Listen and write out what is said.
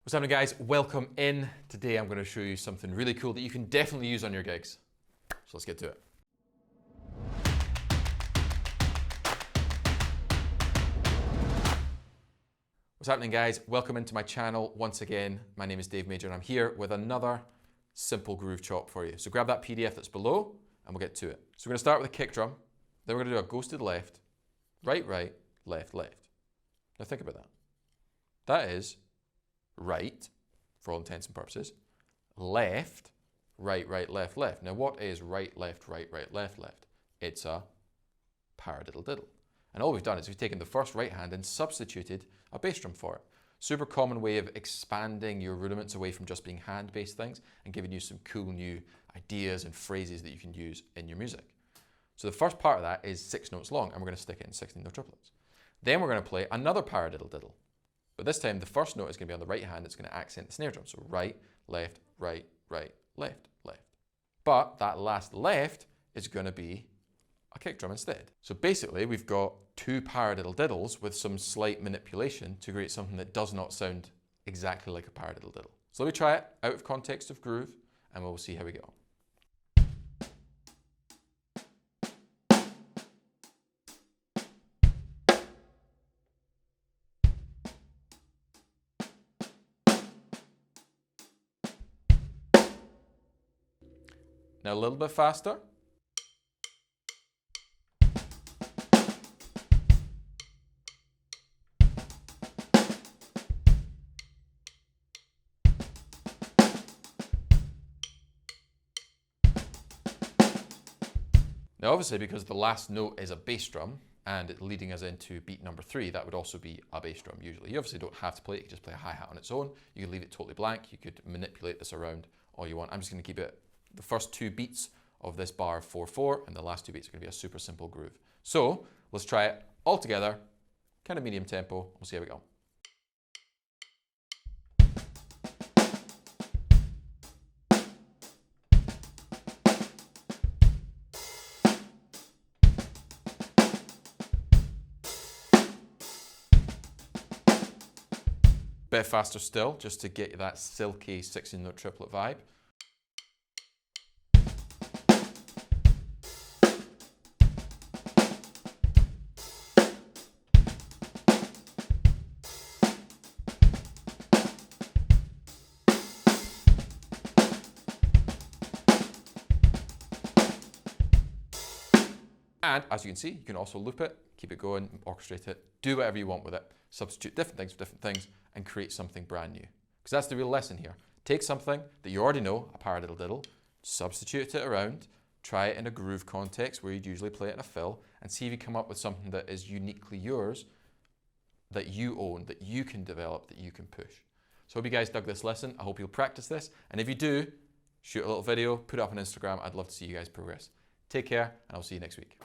What's happening, guys? Welcome in. Today I'm going to show you something really cool that you can definitely use on your gigs. So let's get to it. What's happening, guys? Welcome into my channel once again. My name is Dave Major and I'm here with another simple groove chop for you. So grab that PDF that's below and we'll get to it. So we're going to start with a kick drum. Then we're going to do a ghosted left, right, right, left, left. Now think about that. That is right, for all intents and purposes, left, right, right, left, left. Now what is right, left, right, right, left, left? It's a paradiddle diddle. And all we've done is we've taken the first right hand and substituted a bass drum for it. Super common way of expanding your rudiments away from just being hand-based things and giving you some cool new ideas and phrases that you can use in your music. So the first part of that is 6 notes long and we're going to stick it in 16-note triplets. Then we're going to play another paradiddle diddle. But this time the first note is going to be on the right hand, it's going to accent the snare drum. So right, left, right, right, left, left. But that last left is going to be a kick drum instead. So basically we've got 2 paradiddle diddles with some slight manipulation to create something that does not sound exactly like a paradiddle diddle. So let me try it out of context of groove and we'll see how we go. Now a little bit faster. Now obviously because the last note is a bass drum and it's leading us into beat number 3, that would also be a bass drum usually. You obviously don't have to play it, you can just play a hi-hat on its own. You could leave it totally blank, you could manipulate this around all you want. I'm just going to keep it, the first 2 beats of this bar 4/4 and the last 2 beats are going to be a super simple groove. So let's try it all together, kind of medium tempo, we'll see how we go. Bit faster still, just to get you that silky 16-note triplet vibe. And as you can see, you can also loop it, keep it going, orchestrate it, do whatever you want with it, substitute different things for different things, and create something brand new. Because that's the real lesson here. Take something that you already know, a paradiddle diddle, substitute it around, try it in a groove context where you'd usually play it in a fill, and see if you come up with something that is uniquely yours, that you own, that you can develop, that you can push. So I hope you guys dug this lesson. I hope you'll practice this. And if you do, shoot a little video, put it up on Instagram. I'd love to see you guys progress. Take care, and I'll see you next week.